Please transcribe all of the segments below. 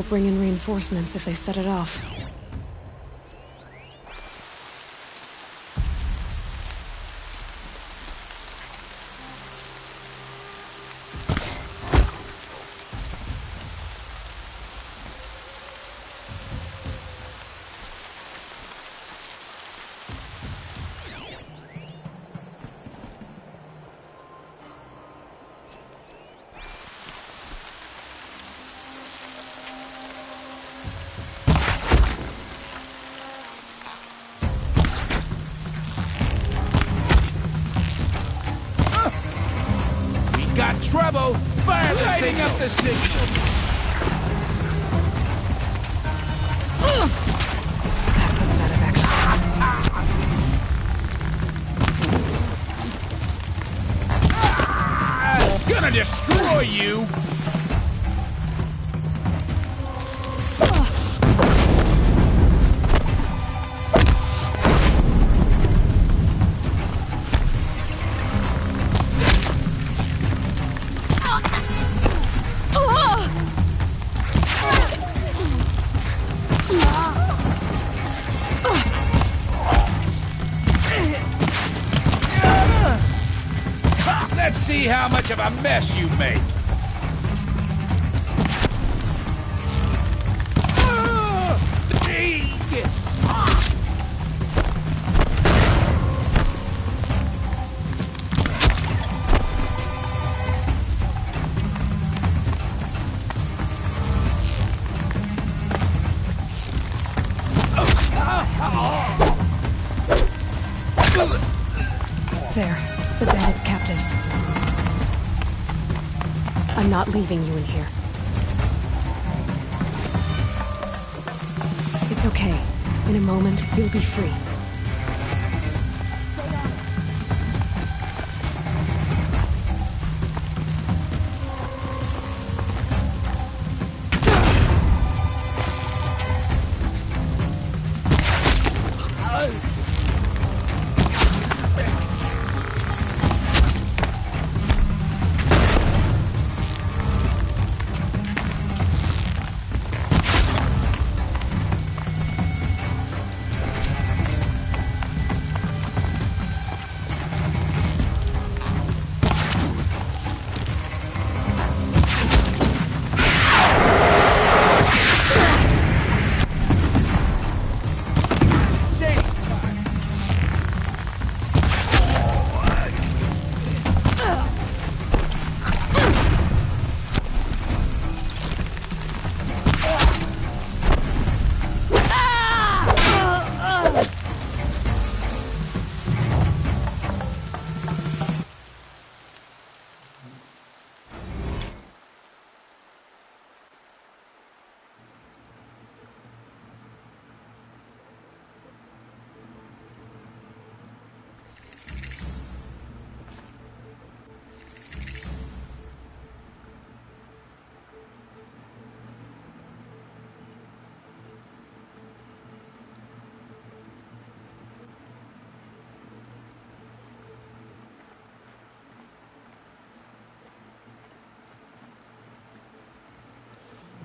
will bring in reinforcements if they set it off. Got trouble! Fire the signal! Up the signal! That puts it out of action. Gonna destroy you! Let's see how much of a mess you make. There, the bandits' captives. I'm not leaving you in here. It's okay. In a moment, you'll be free.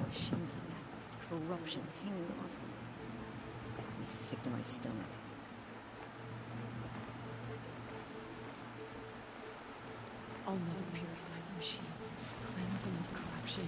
Machines like that, corruption hanging off them. Makes me sick to my stomach. I'll never purify the machines, cleanse them of corruption.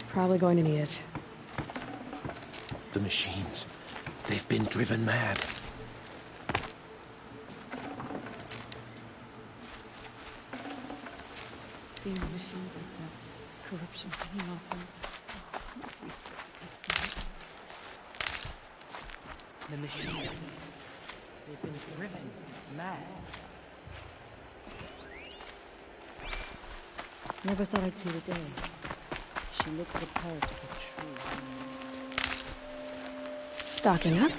Probably going to need it. The machines. They've been driven mad. Seeing the machines like that, corruption hanging off them, makes me sick to my stomach. The machines. They've been driven mad. Never thought I'd see the day. She looks the part of a true. Stocking up?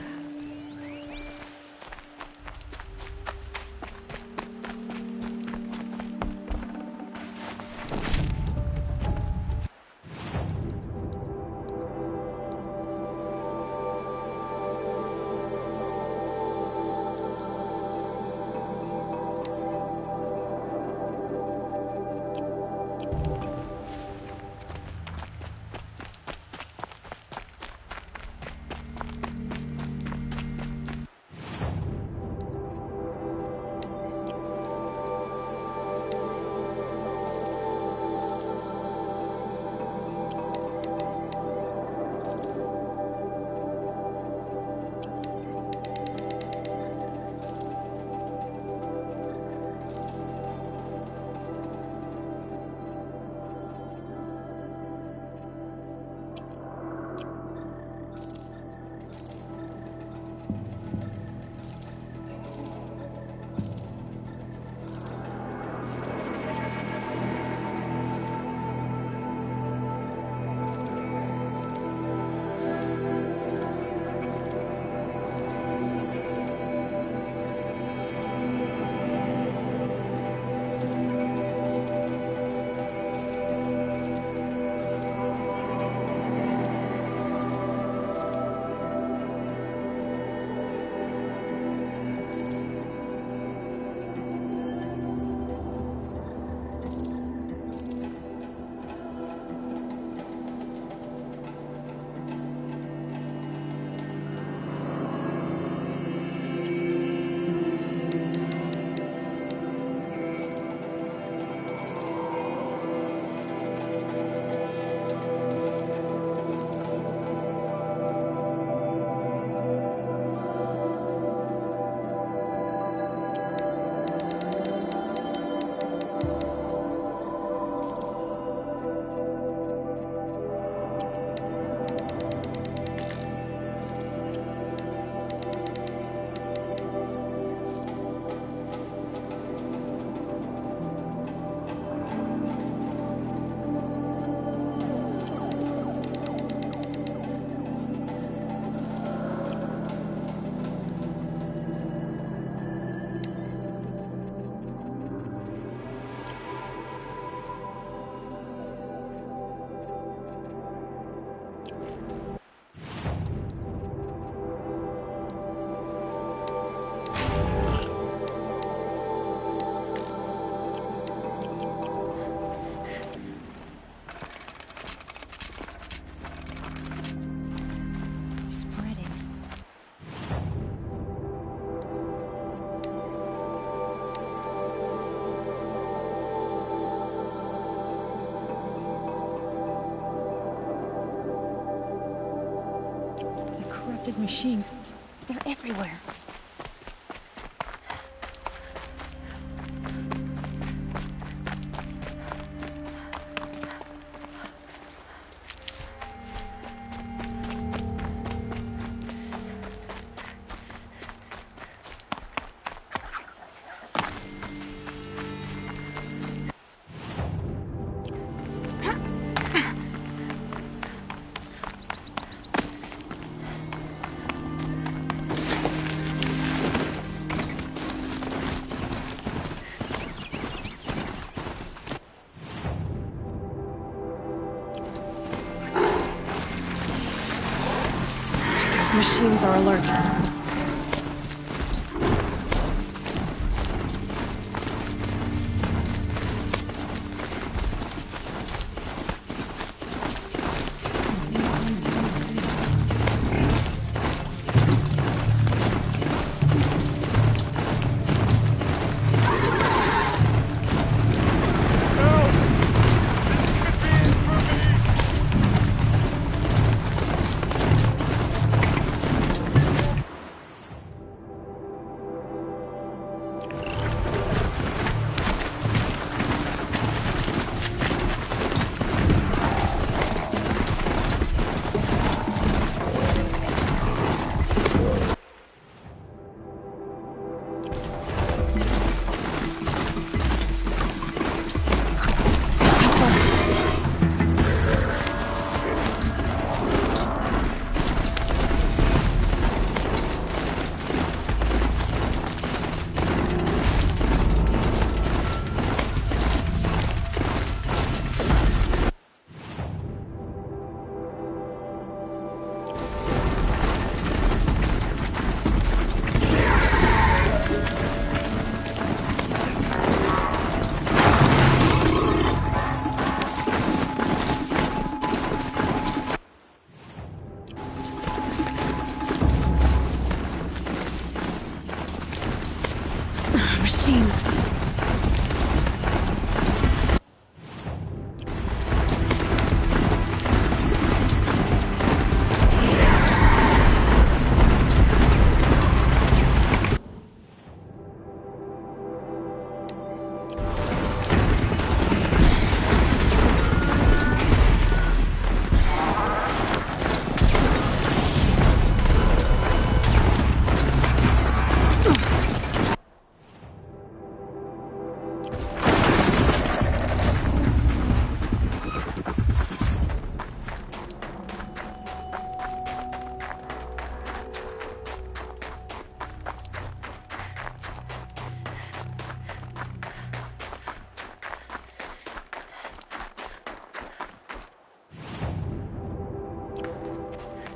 corrupted machines. They're everywhere. Machines are alert.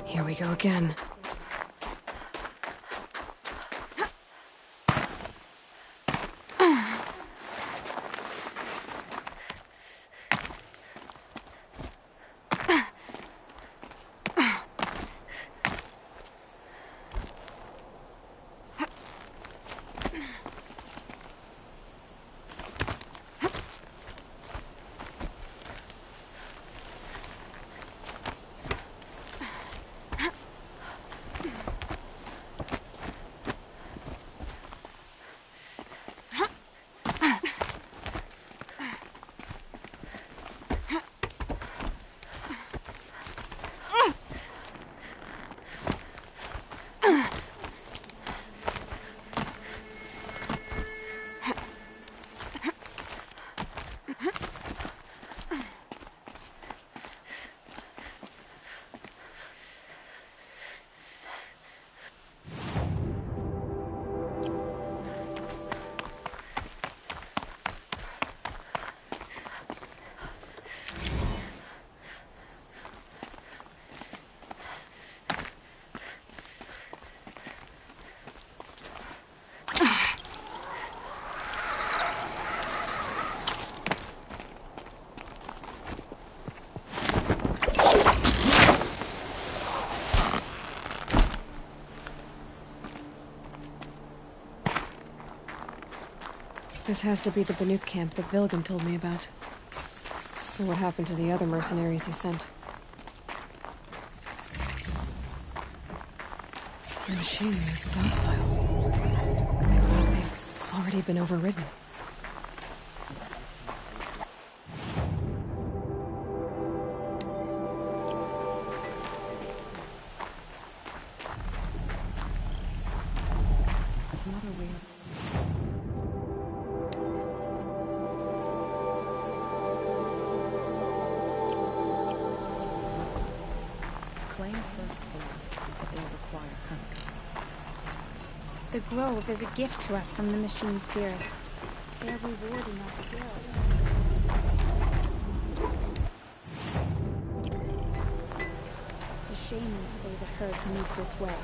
Here we go again. This has to be the Banuk camp that Vilgan told me about. So what happened to the other mercenaries he sent? The machines are docile. It's like they've already been overridden. It's another weird. Claims that they require hunger. The grove is a gift to us from the machine spirits. They are rewarding our skill. The shamans say the herds move this way.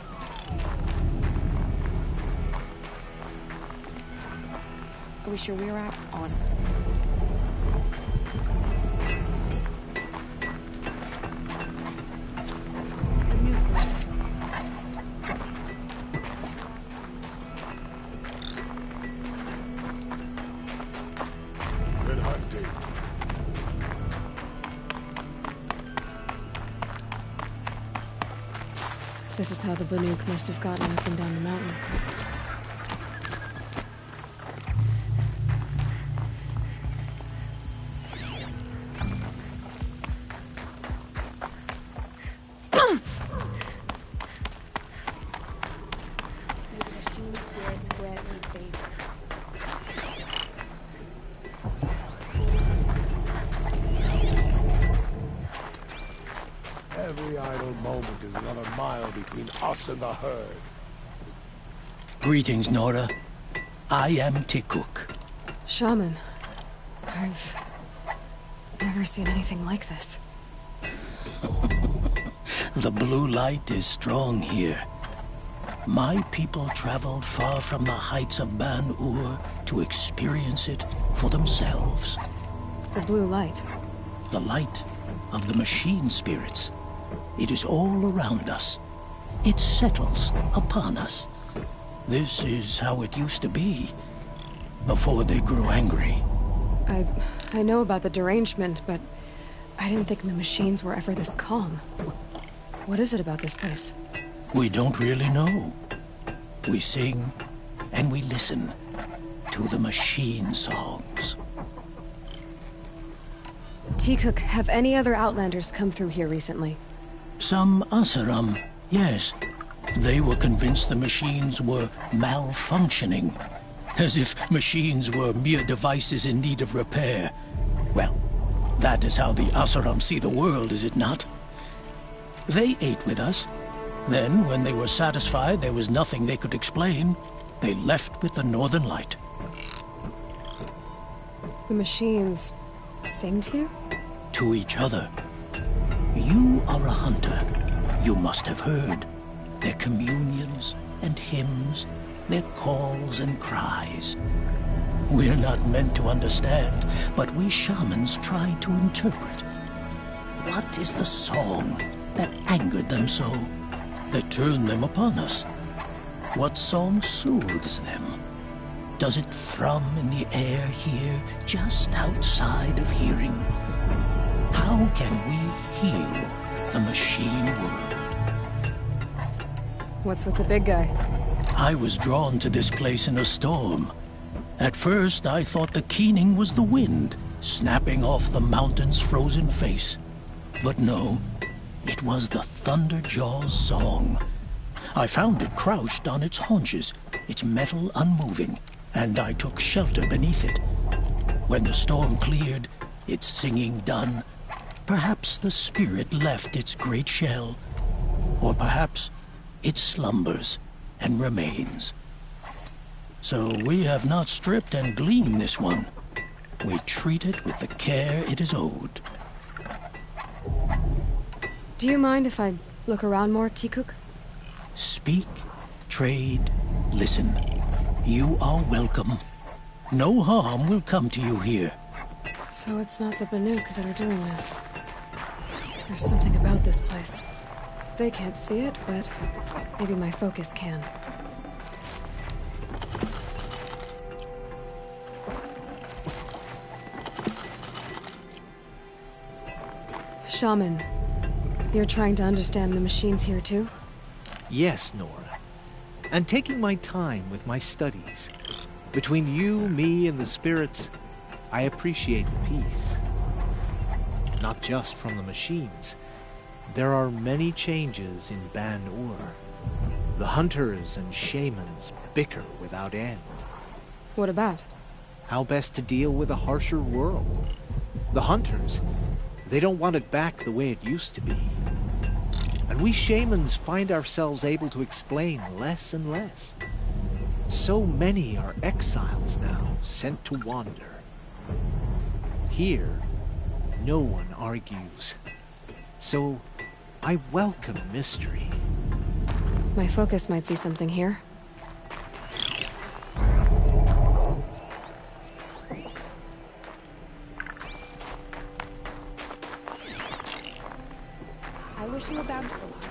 Are we sure we're out? On. Good hunting. This is how the Banuk must have gotten up and down the mountain. May the machine spirits grant you favor. Every idle moment is another mile between us and the herd. Greetings, Nora. I am Tikuk. Shaman, I've never seen anything like this. The blue light is strong here. My people traveled far from the heights of Ban-Ur to experience it for themselves. The blue light. The light of the machine spirits. It is all around us. It settles upon us. This is how it used to be, before they grew angry. I know about the derangement, but I didn't think the machines were ever this calm. What is it about this place? We don't really know. We sing and we listen to the machine songs. Tikuk, have any other Outlanders come through here recently? Some Asaram, yes. They were convinced the machines were malfunctioning. As if machines were mere devices in need of repair. Well, that is how the Asaram see the world, is it not? They ate with us. Then, when they were satisfied there was nothing they could explain, they left with the Northern Light. The machines sing to you? To each other. You are a hunter. You must have heard their communions and hymns, their calls and cries. We're not meant to understand, but we shamans try to interpret. What is the song that angered them so, that turned them upon us? What song soothes them? Does it thrum in the air here, just outside of hearing? How can we heal the machine world? What's with the big guy? I was drawn to this place in a storm. At first, I thought the keening was the wind, snapping off the mountain's frozen face. But no, it was the Thunderjaw's song. I found it crouched on its haunches, its metal unmoving, and I took shelter beneath it. When the storm cleared, its singing done, perhaps the spirit left its great shell, or perhaps it slumbers and remains. So we have not stripped and gleaned this one. We treat it with the care it is owed. Do you mind if I look around more, Tikuk? Speak, trade, listen. You are welcome. No harm will come to you here. So it's not the Banuk that are doing this. There's something about this place. They can't see it, but maybe my focus can. Shaman, you're trying to understand the machines here too? Yes, Nora. and taking my time with my studies. Between you, me, and the spirits, I appreciate the peace. Not just from the machines. There are many changes in Ban-Ur. The hunters and shamans bicker without end. What about? How best to deal with a harsher world. The hunters, they don't want it back the way it used to be. And we shamans find ourselves able to explain less and less. So many are exiles now, sent to wander. Here, no one argues. So, I welcome mystery. My focus might see something here. I wish you a bountiful heart.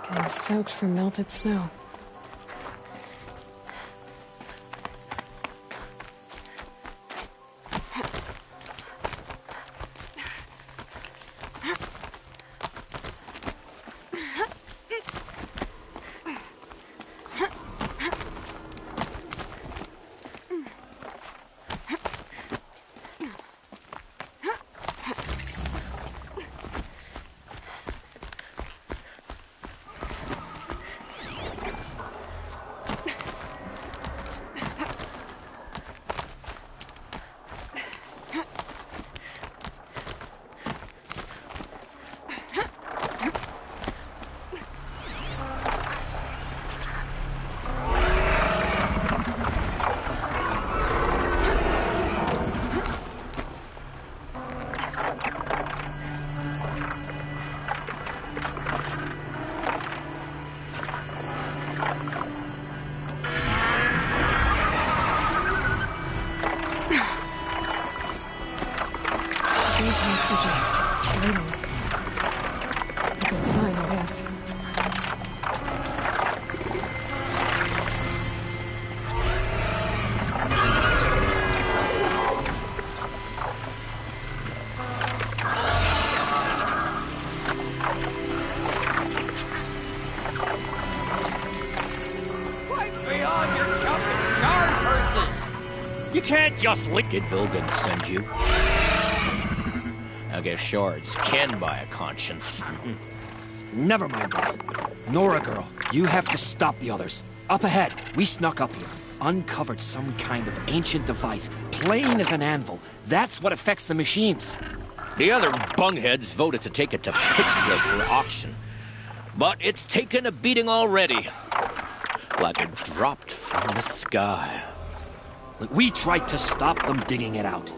Getting soaked from melted snow. Tanks are just waiting. A good sign, I guess. Quite beyond your jumping darn purses! You can't just lick Did Vilgan send you? I guess shards can buy a conscience. Never mind that. Nora girl, you have to stop the others. Up ahead, we snuck up here. Uncovered some kind of ancient device, plain as an anvil. That's what affects the machines. The other bungheads voted to take it to Pittsburgh for auction. But it's taken a beating already. Like it dropped from the sky. We tried to stop them digging it out.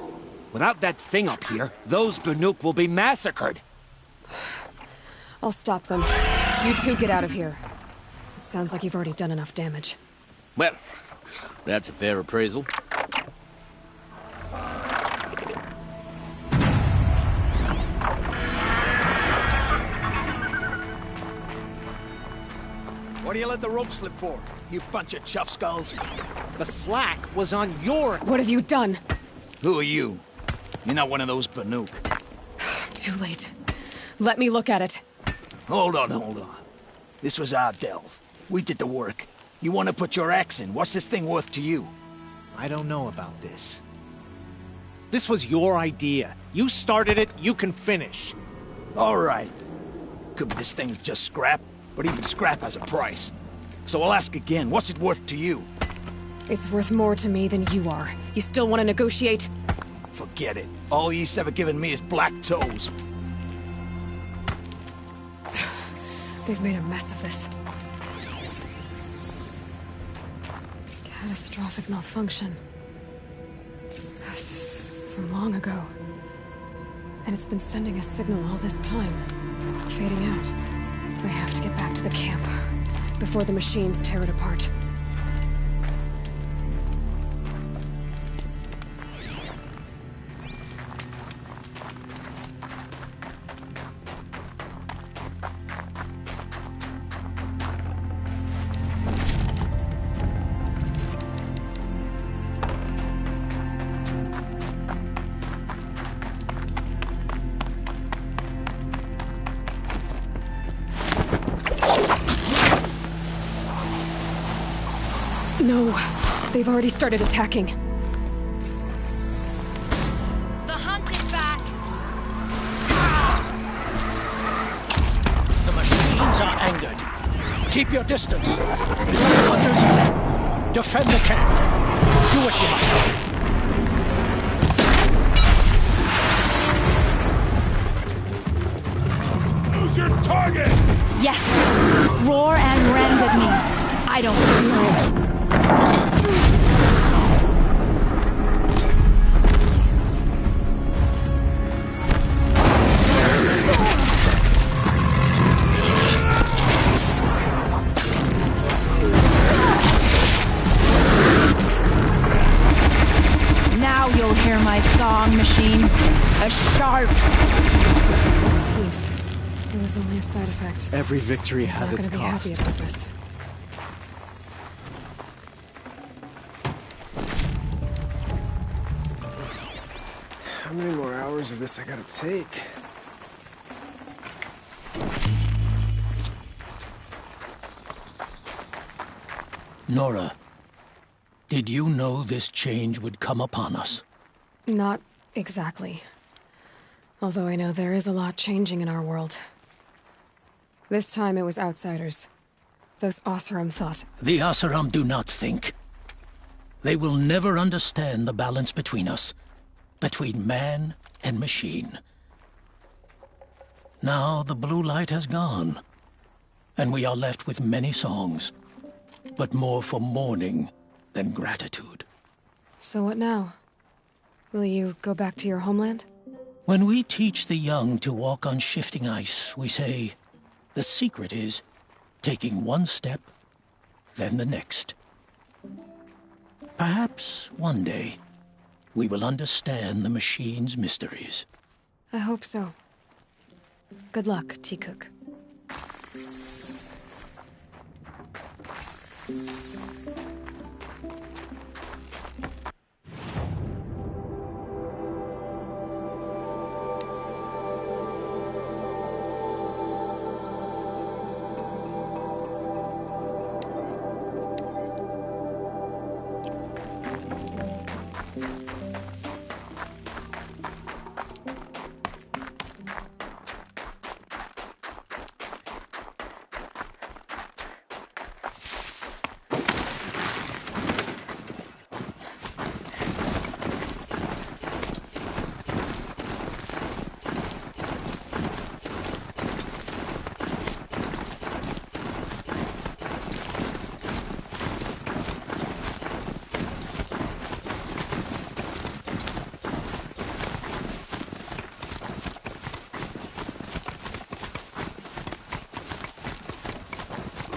Without that thing up here, those Banuk will be massacred. I'll stop them. You two get out of here. It sounds like you've already done enough damage. Well, that's a fair appraisal. What do you let the rope slip for, you bunch of chuff skulls? The slack was on your... What have you done? Who are you? You're not one of those Banuk. Too late. Let me look at it. Hold on. This was our delve. We did the work. You want to put your axe in? What's this thing worth to you? I don't know about this. This was your idea. You started it, you can finish. All right. Could be this thing's just scrap, but even scrap has a price. So I'll ask again, what's it worth to you? It's worth more to me than you are. You still want to negotiate? Forget it. All ye's ever given me is black toes. They've made a mess of this. Catastrophic malfunction. This is from long ago. And it's been sending a signal all this time. Fading out. I have to get back to the camp before the machines tear it apart. No, they've already started attacking. The hunt is back! The machines are angered. Keep your distance. Hunters, defend the camp. Do what you must. Who's your target? Yes! Roar and rend at me. I don't fear it. Now you'll hear my song, machine. A sharp. Please. It was only a side effect. Every victory He's has not its gonna be cost. happy about this. How many more hours of this I gotta take? Nora, did you know this change would come upon us? Not exactly. Although I know there is a lot changing in our world. This time it was outsiders. Those Oseram thought. The Oseram do not think. They will never understand the balance between us, between man and machine. Now the blue light has gone, and we are left with many songs, but more for mourning than gratitude. So what now? Will you go back to your homeland? When we teach the young to walk on shifting ice, we say, the secret is taking one step, then the next. Perhaps one day, we will understand the machine's mysteries. I hope so. Good luck, T-Cook.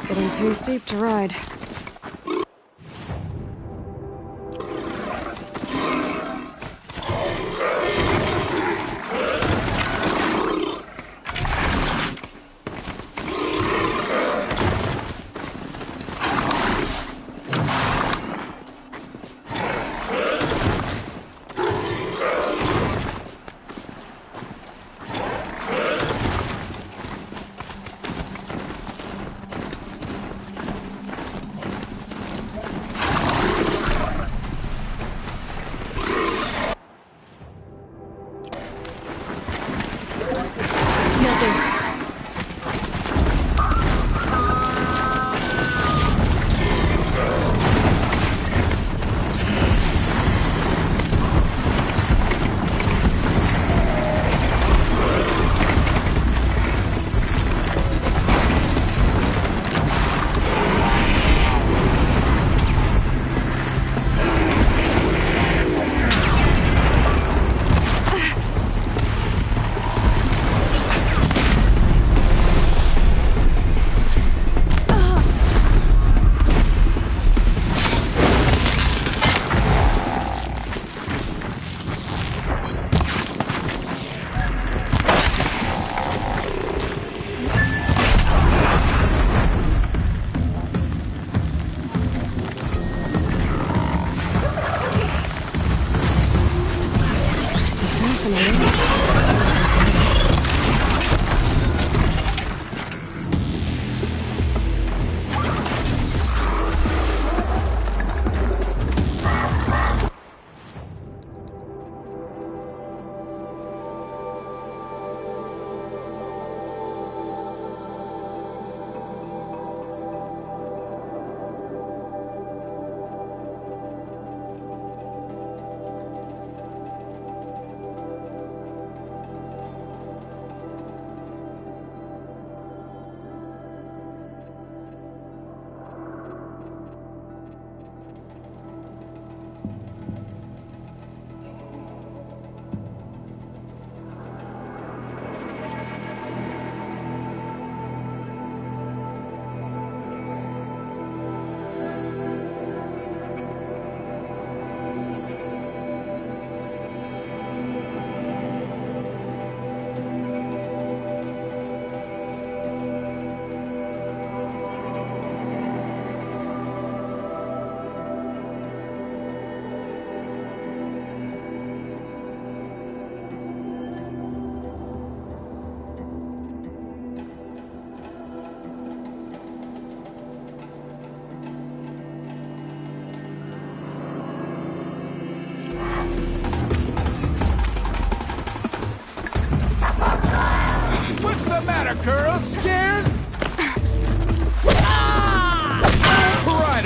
Getting too steep to ride. matter, girl? Scared? Right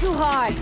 Too high.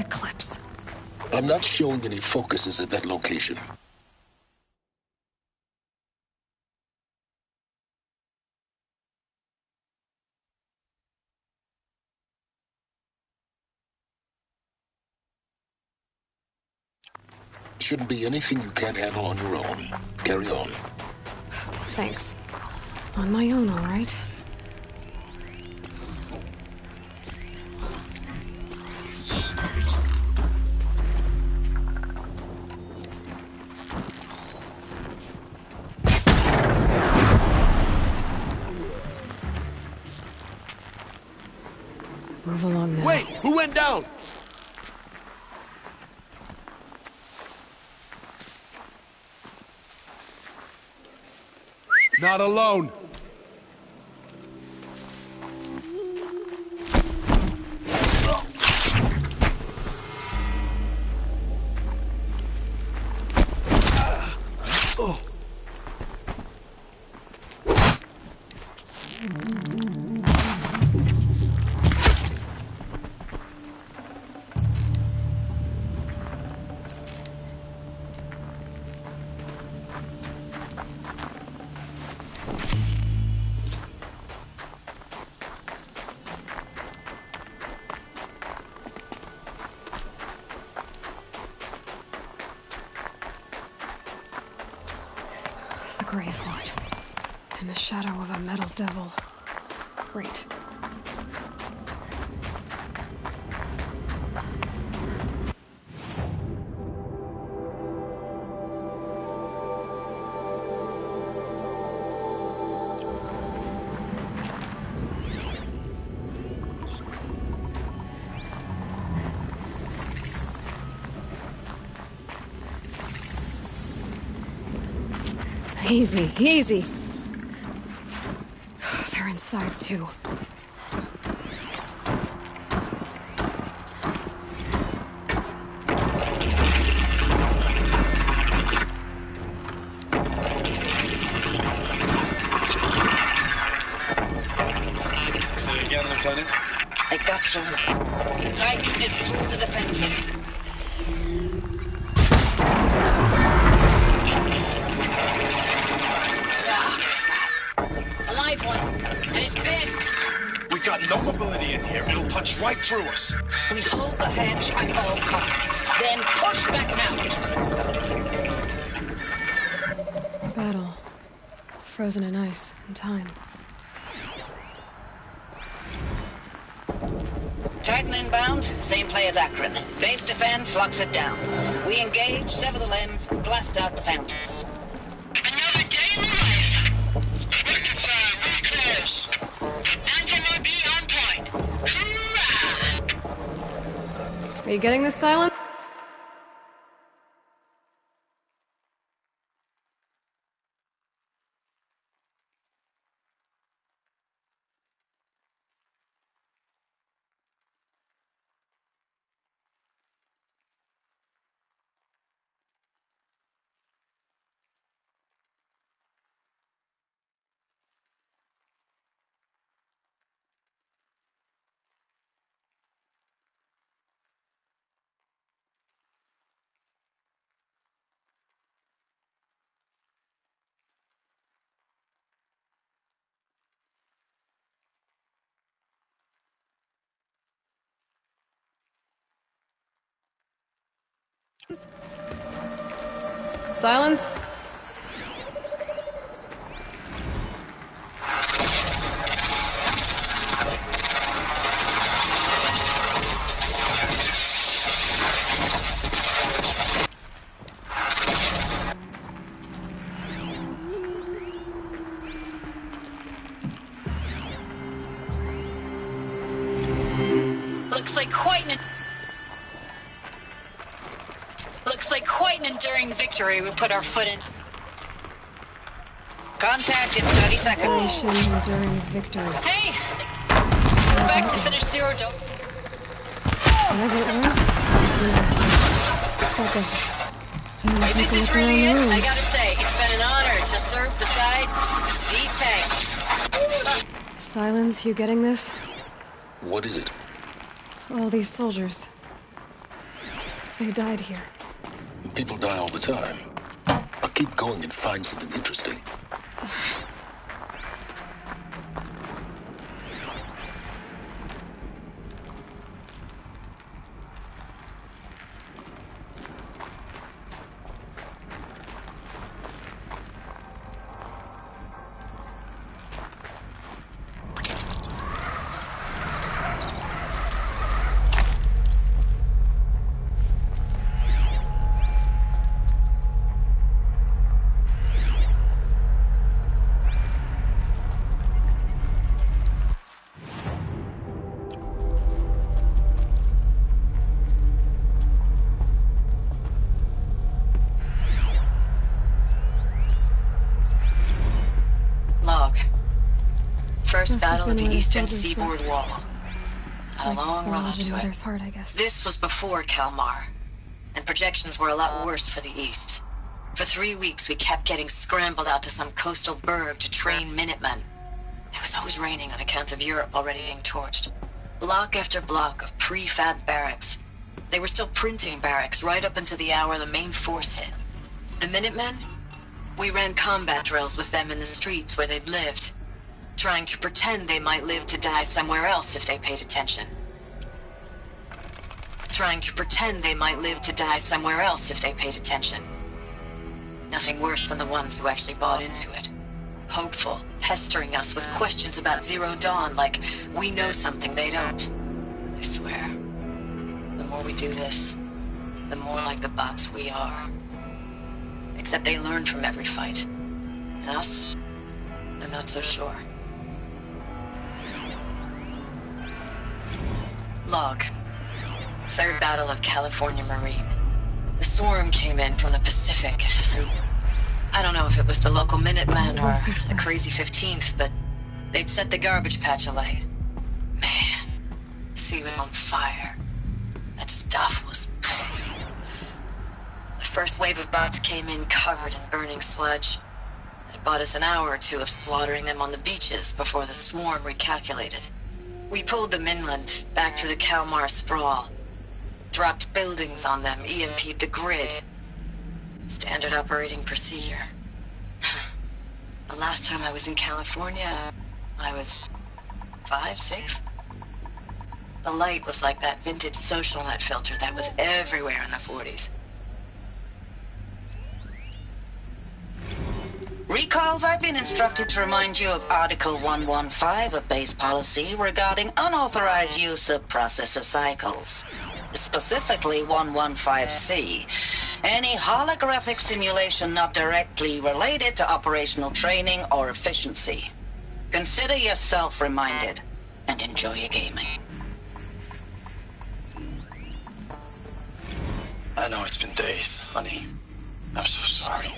Eclipse. I'm not showing any focuses at that location. Shouldn't be anything you can't handle on your own. Carry on. Thanks. On my own, all right? Move along now. Wait! Who went down? Not alone. Graveyard. In the shadow of a metal devil. Great. Easy, easy. They're inside, too. Say it again, Lieutenant. I got some. Titan is through the defenses. Alive one, and he's pissed. We got no mobility in here. It'll punch right through us. We hold the hedge at all costs, then push back out. Battle. Frozen in ice and time. Titan inbound, same play as Akron. Base defense locks it down. We engage, sever the limbs, blast out the fountains. Another day in the life. Record time, really close. Anthem will be on point. Hoorah! Are you getting this, Silence? Silence? Looks like quite an enduring victory we put our foot in. Contact in 30 seconds. Enduring victory. Hey! Go back to finish zero dome. Whatever it was, that does it. If this is really it, I gotta say, it's been an honor to serve beside these tanks. Silence, you getting this? What is it? All these soldiers. They died here. People die all the time. I'll keep going and find something interesting. First battle of the eastern seaboard wall. A long road to it. Heart, I guess. This was before Kalmar, and projections were a lot worse for the east. For 3 weeks, we kept getting scrambled out to some coastal burg to train Minutemen. It was always raining on account of Europe already being torched. Block after block of prefab barracks. They were still printing barracks right up until the hour the main force hit. The Minutemen? We ran combat drills with them in the streets where they'd lived, trying to pretend they might live to die somewhere else if they paid attention. Trying to pretend they might live to die somewhere else if they paid attention. Nothing worse than the ones who actually bought into it. Hopeful, pestering us with questions about Zero Dawn like we know something they don't. I swear, the more we do this, the more like the bots we are. Except they learn from every fight. And us? I'm not so sure. Log. Third Battle of California Marine. The swarm came in from the Pacific, and I don't know if it was the local Minutemen or the crazy 15th, but they'd set the garbage patch alight. Man, the sea was on fire. That stuff was... The first wave of bots came in covered in burning sludge. It bought us an hour or two of slaughtering them on the beaches before the swarm recalculated. We pulled them inland, back through the Kalmar sprawl. Dropped buildings on them, EMP'd the grid. Standard operating procedure. The last time I was in California, I was 5, 6? The light was like that vintage social net filter that was everywhere in the 40s. Recalls, I've been instructed to remind you of Article 115 of base policy regarding unauthorized use of processor cycles. Specifically 115C. Any holographic simulation not directly related to operational training or efficiency. Consider yourself reminded and enjoy your gaming. I know it's been days, honey. I'm so sorry.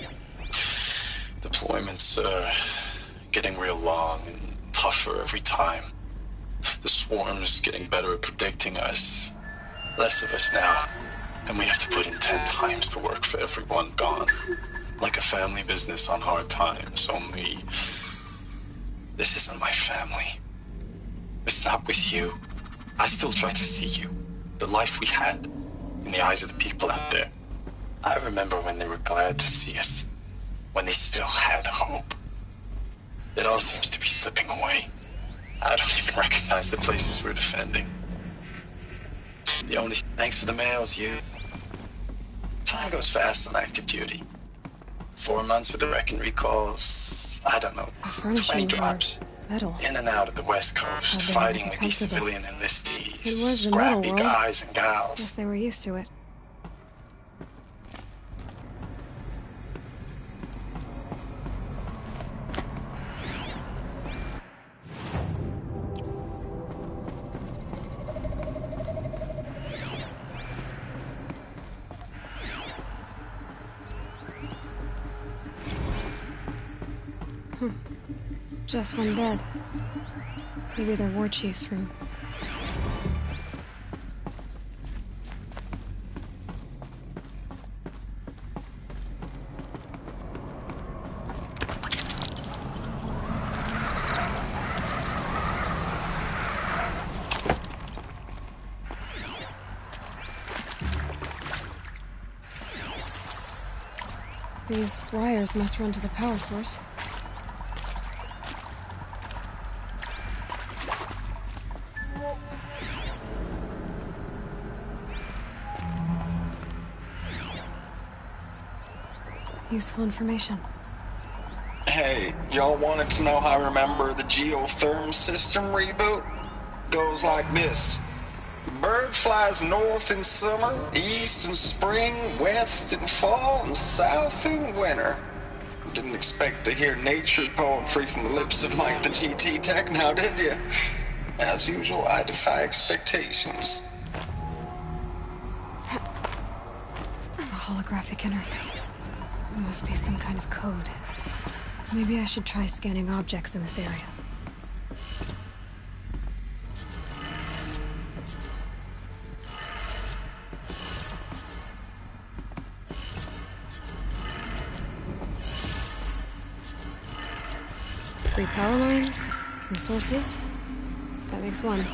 Deployments are getting real long and tougher every time. The swarm's getting better at predicting us. Less of us now. And we have to put in 10 times the work for everyone gone. Like a family business on hard times, only... This isn't my family. It's not with you. I still try to see you. The life we had. In the eyes of the people out there. I remember when they were glad to see us. When they still had hope. It all seems to be slipping away. I don't even recognize the places we're defending. The only thanks for the mails, you. Time goes fast on active duty. 4 months with the wreck and recalls. I don't know. 20 drops. Metal. In and out of the West Coast, fighting with these civilian enlistees. It was the metal scrappy world. guys and gals. Guess they were used to it. Just one bed. Maybe the war chief's room. These wires must run to the power source. Useful information. Hey, y'all wanted to know how I remember the geotherm system reboot? Goes like this. Bird flies north in summer, east in spring, west in fall, and south in winter. Didn't expect to hear nature poetry from the lips of Mike the GT Tech now, did you? As usual, I defy expectations. A holographic interface. There must be some kind of code. Maybe I should try scanning objects in this area. Three power lines, 3 sources. That makes 1.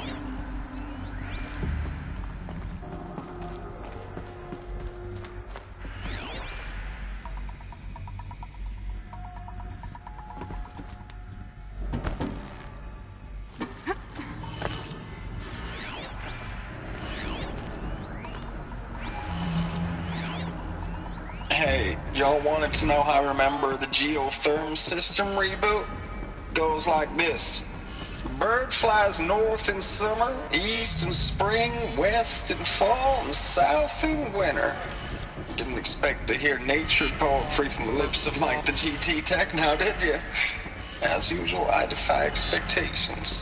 Hey, y'all wanted to know how I remember the geotherm system reboot? Goes like this. Bird flies north in summer, east in spring, west in fall, and south in winter. Didn't expect to hear nature poetry from the lips of Mike the GT Tech now, did you? As usual, I defy expectations.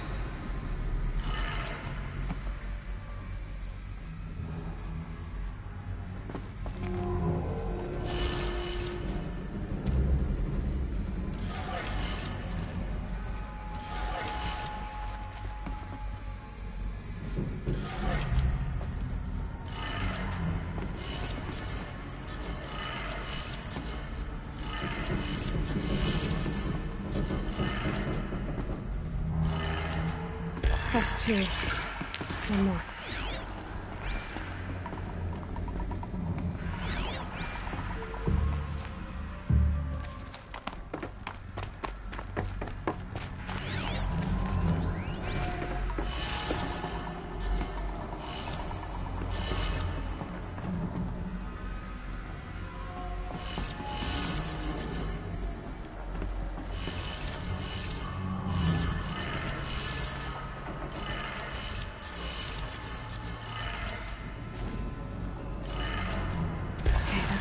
That's 2. 1 more.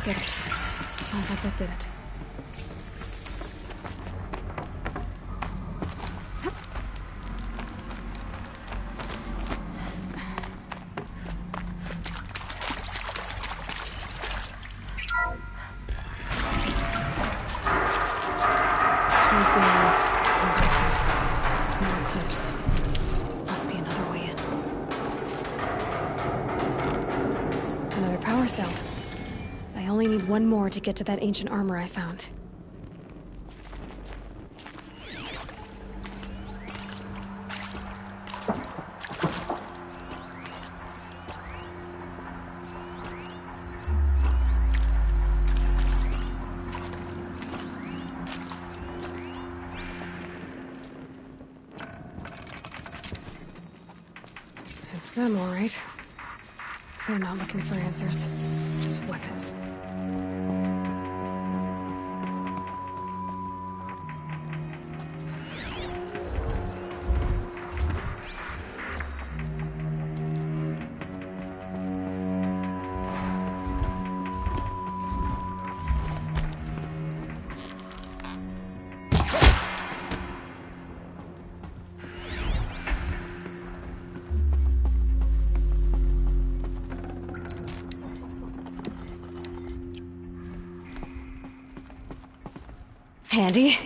Did it. Sounds like that did it. cell. I only need one more to get to that ancient armor I found. It's them, all right. They're not looking for answers, just weapons. Handy.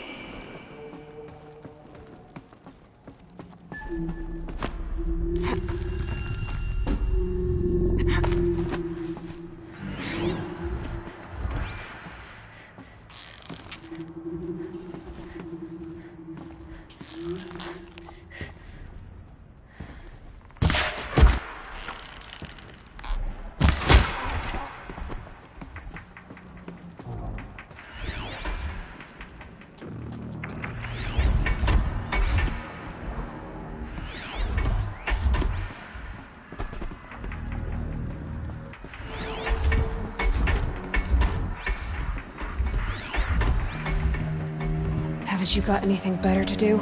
Haven't you got anything better to do?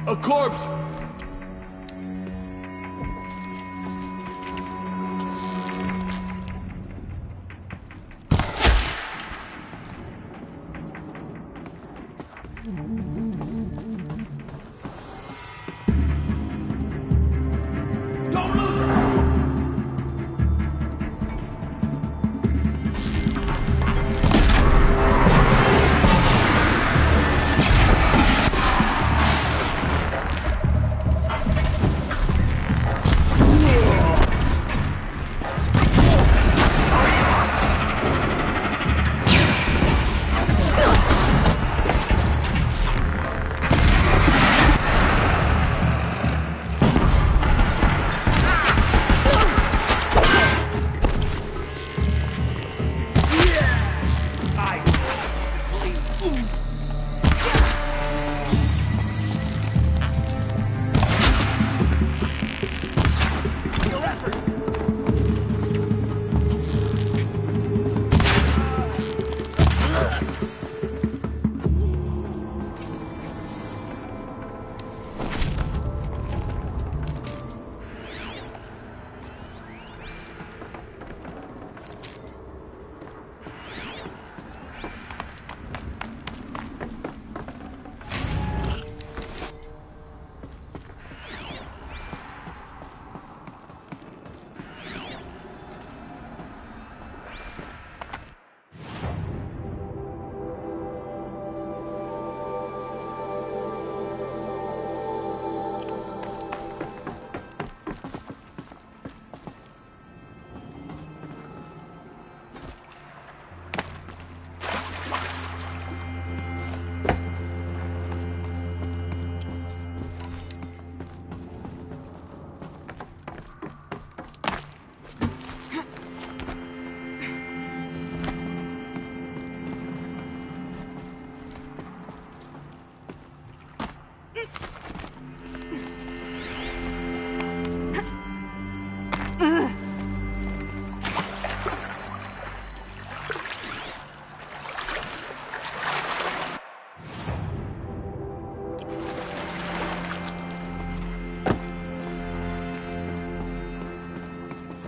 A corpse!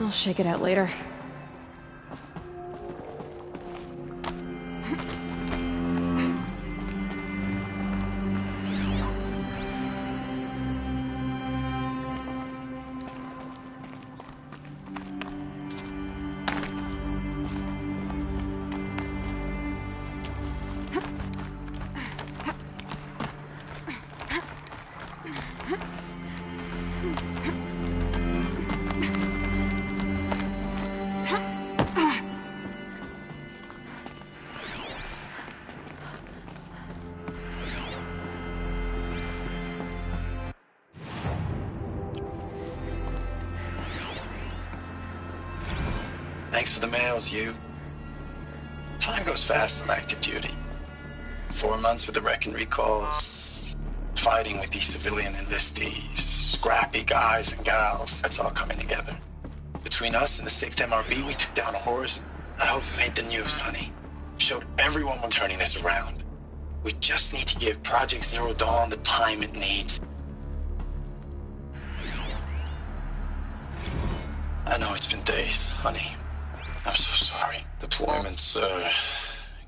I'll shake it out later. Thanks for the mails, you. Time goes fast on active duty. 4 months with the wreck and recalls, fighting with these civilian enlistees, scrappy guys and gals, that's all coming together. Between us and the 6th MRB, we took down a horse. I hope you made the news, honey. Showed everyone we're turning this around. We just need to give Project Zero Dawn the time it needs. I know it's been days, honey. I'm so sorry. Deployments are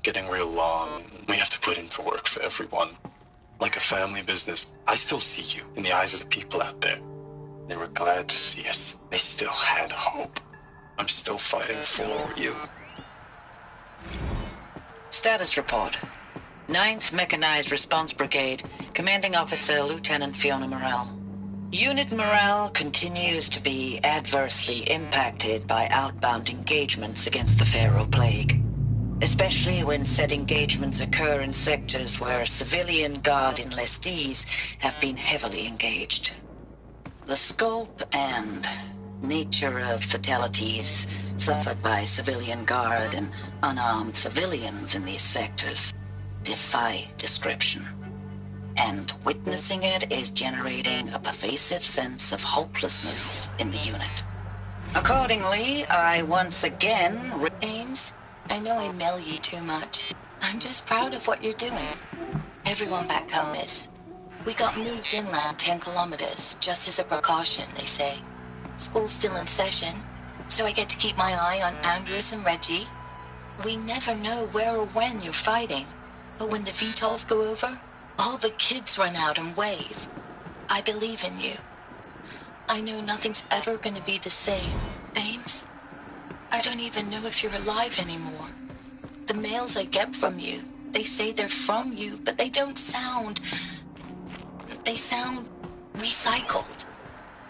getting real long. We have to put into work for everyone. Like a family business. I still see you in the eyes of the people out there. They were glad to see us. They still had hope. I'm still fighting for you. Status report. 9th Mechanized Response Brigade, Commanding Officer Lieutenant Fiona Morrell. Unit morale continues to be adversely impacted by outbound engagements against the Pharaoh Plague, especially when said engagements occur in sectors where civilian guard enlistees have been heavily engaged. The scope and nature of fatalities suffered by civilian guard and unarmed civilians in these sectors defy description. And witnessing it is generating a pervasive sense of hopelessness in the unit. Accordingly, I once again... Ames, I know I mail you too much. I'm just proud of what you're doing. Everyone back home is. We got moved inland 10 kilometers, just as a precaution, they say. School's still in session, so I get to keep my eye on Andres and Reggie. We never know where or when you're fighting, but when the VTOLs go over, all the kids run out and wave. I believe in you. I know nothing's ever gonna be the same. Ames, I don't even know if you're alive anymore. The mails I get from you, they say they're from you, but they don't sound... They sound recycled.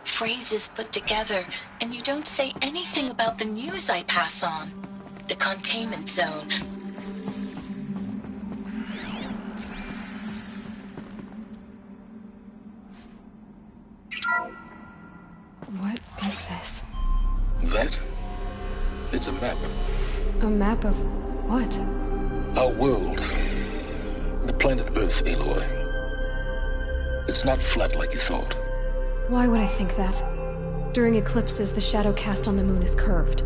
Phrases put together, and you don't say anything about the news I pass on. The containment zone. What is this? That? It's a map. A map of what? Our world. The planet Earth, Aloy. It's not flat like you thought. Why would I think that? During eclipses, the shadow cast on the moon is curved.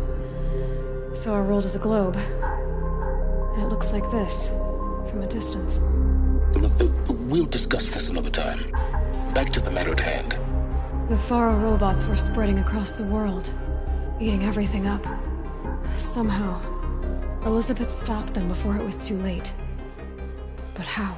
So our world is a globe. And it looks like this, from a distance. We'll discuss this another time. Back to the matter at hand. The Faro robots were spreading across the world, eating everything up. Somehow, Elizabeth stopped them before it was too late. But how?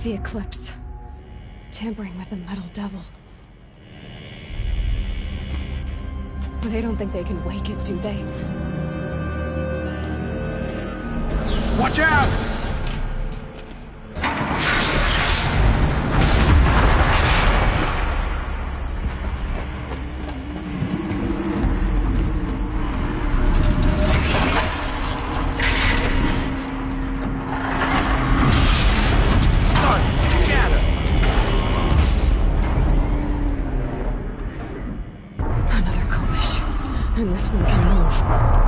The eclipse. Tampering with the metal devil. They don't think they can wake it, do they? Watch out! And this one can move.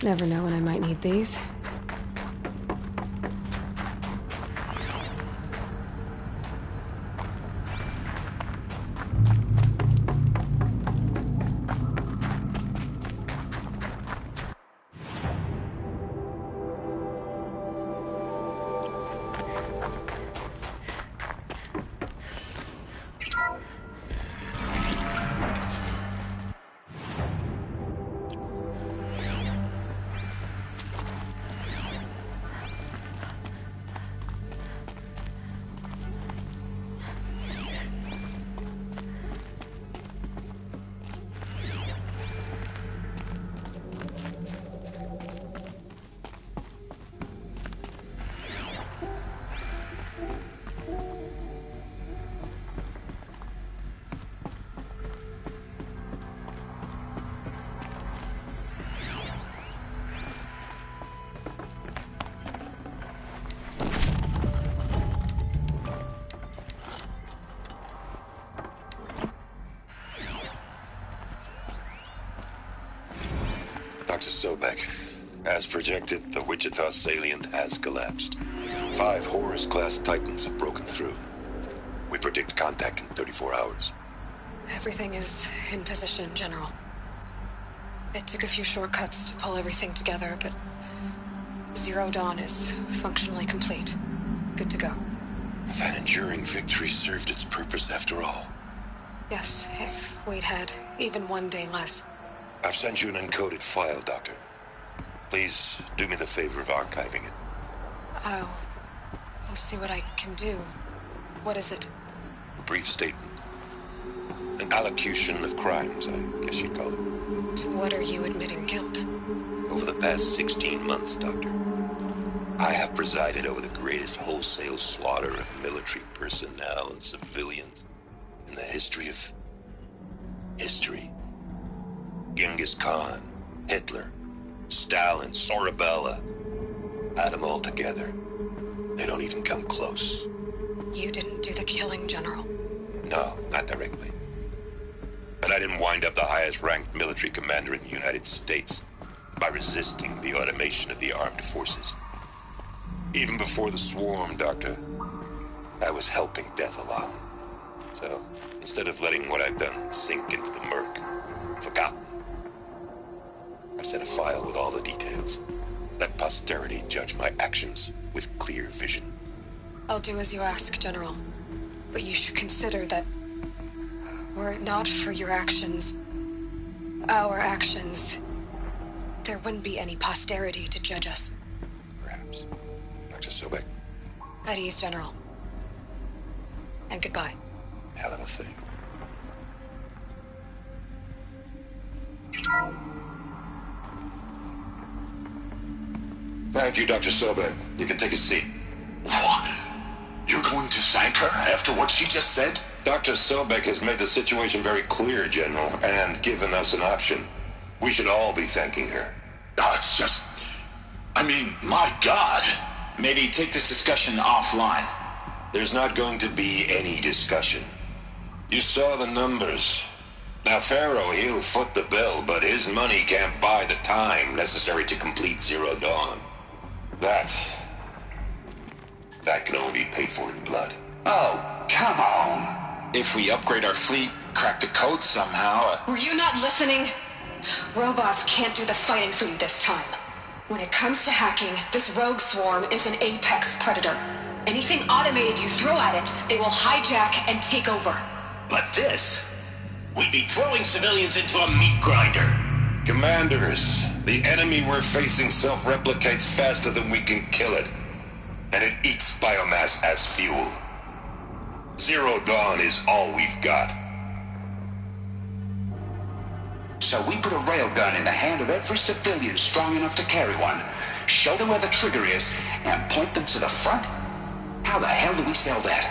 Never know when I might need these. Dr. Sobek. As projected, the Wichita salient has collapsed. 5 Horus-class Titans have broken through. We predict contact in 34 hours. Everything is in position, General. It took a few shortcuts to pull everything together, but Zero Dawn is functionally complete. Good to go. That enduring victory served its purpose after all. Yes, if we'd had even one day less. I've sent you an encoded file, Doctor. Please do me the favor of archiving it. I'll see what I can do. What is it? A brief statement. An allocution of crimes, I guess you'd call it. To what are you admitting guilt? Over the past 16 months, Doctor, I have presided over the greatest wholesale slaughter of military personnel and civilians in the history of history. Genghis Khan, Hitler, Stalin, Sorabella, add them all together. They don't even come close. You didn't do the killing, General. No, not directly. But I didn't wind up the highest-ranked military commander in the United States by resisting the automation of the armed forces. Even before the swarm, Doctor, I was helping death along. So, instead of letting what I've done sink into the murk, forgotten, I sent a file with all the details. Let posterity judge my actions with clear vision. I'll do as you ask, General. But you should consider that were it not for your actions, our actions, there wouldn't be any posterity to judge us. Perhaps. Dr. Sobek. At ease, General. And goodbye. Hell of a thing. Thank you, Dr. Sobek. You can take a seat. What? You're going to thank her after what she just said? Dr. Sobek has made the situation very clear, General, and given us an option. We should all be thanking her. Oh, it's just... I mean, my God. Maybe take this discussion offline. There's not going to be any discussion. You saw the numbers. Now, Pharaoh, he'll foot the bill, but his money can't buy the time necessary to complete Zero Dawn. That can only be paid for in blood. Oh, come on. If we upgrade our fleet, crack the code somehow... Were you not listening? Robots can't do the fighting for you this time. When it comes to hacking, this rogue swarm is an apex predator. Anything automated you throw at it, they will hijack and take over. But this... we'd be throwing civilians into a meat grinder. Commanders, the enemy we're facing self-replicates faster than we can kill it. And it eats biomass as fuel. Zero Dawn is all we've got. So we put a railgun in the hand of every civilian strong enough to carry one, show them where the trigger is, and point them to the front? How the hell do we sell that?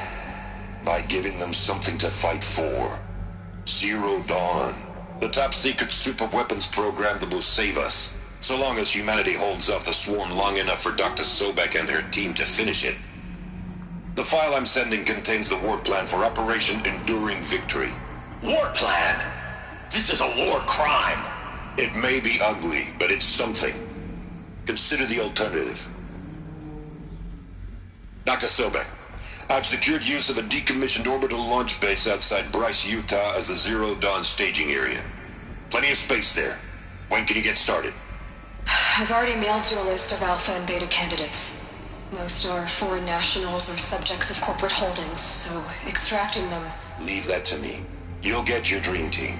By giving them something to fight for. Zero Dawn. The top-secret super-weapons program that will save us. So long as humanity holds off the swarm long enough for Dr. Sobek and her team to finish it. The file I'm sending contains the war plan for Operation Enduring Victory. War plan? This is a war crime. It may be ugly, but it's something. Consider the alternative. Dr. Sobek, I've secured use of a decommissioned orbital launch base outside Bryce, Utah as the Zero Dawn staging area. Plenty of space there. When can you get started? I've already mailed you a list of Alpha and Beta candidates. Most are foreign nationals or subjects of corporate holdings, so extracting them... Leave that to me. You'll get your dream team.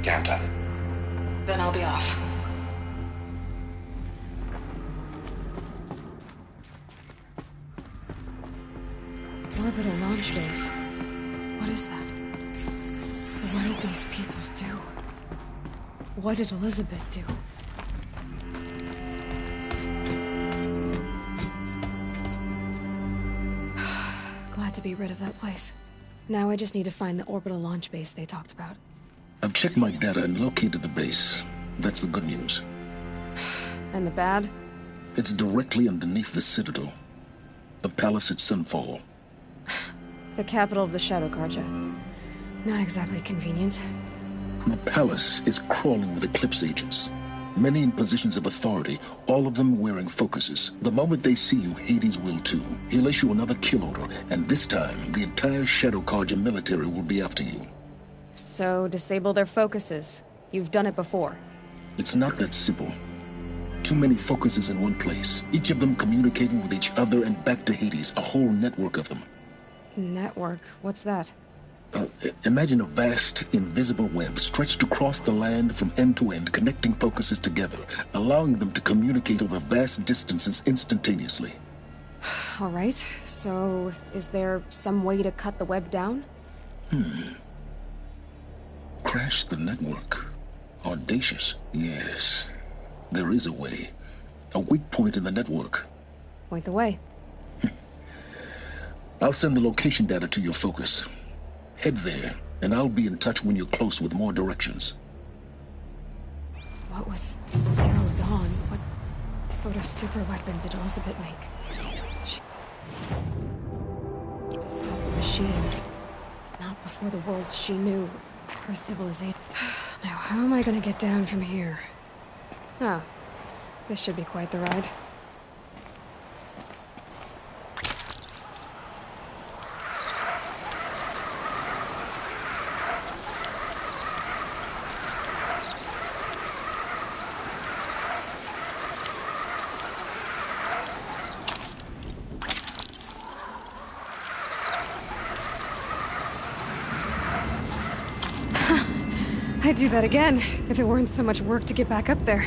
Count on it. Then I'll be off. Orbital launch base. What is that? What did these people do? What did Elizabeth do? Glad to be rid of that place. Now I just need to find the orbital launch base they talked about. I've checked my data and located the base. That's the good news. And the bad? It's directly underneath the Citadel. The palace at Sunfall. The capital of the Shadow Carja. Not exactly convenient. The palace is crawling with Eclipse agents. Many in positions of authority, all of them wearing focuses. The moment they see you, Hades will too. He'll issue another kill order, and this time, the entire Shadow Carja military will be after you. So, disable their focuses. You've done it before. It's not that simple. Too many focuses in one place, each of them communicating with each other and back to Hades, a whole network of them. Network? What's that? Imagine a vast, invisible web stretched across the land from end to end, connecting focuses together, allowing them to communicate over vast distances instantaneously. All right, so is there some way to cut the web down? Crash the network. Audacious. Yes, there is a way. A weak point in the network. Point the way. I'll send the location data to your focus. Head there, and I'll be in touch when you're close with more directions. What was Zero Dawn? What sort of super weapon did Elizabeth make? Stop the machines. Not before the world she knew. Her civilization. Now, how am I gonna get down from here? Oh, this should be quite the ride. I'd do that again, if it weren't so much work to get back up there.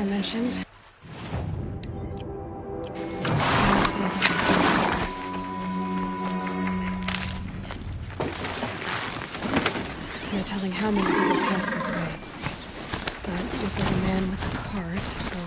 I mentioned. No telling how many people pass this way. But this was a man with a cart, so...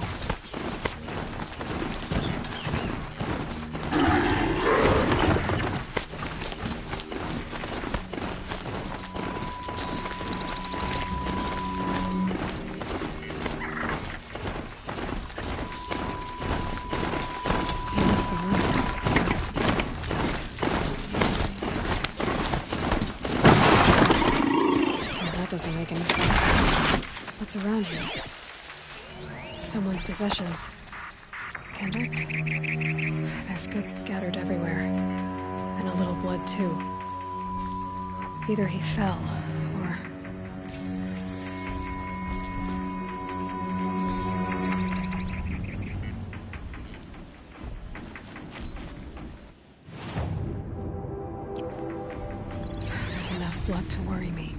Doesn't make any sense. What's around here? Someone's possessions. Candles? There's goods scattered everywhere. And a little blood, too. Either he fell, or... There's enough blood to worry me.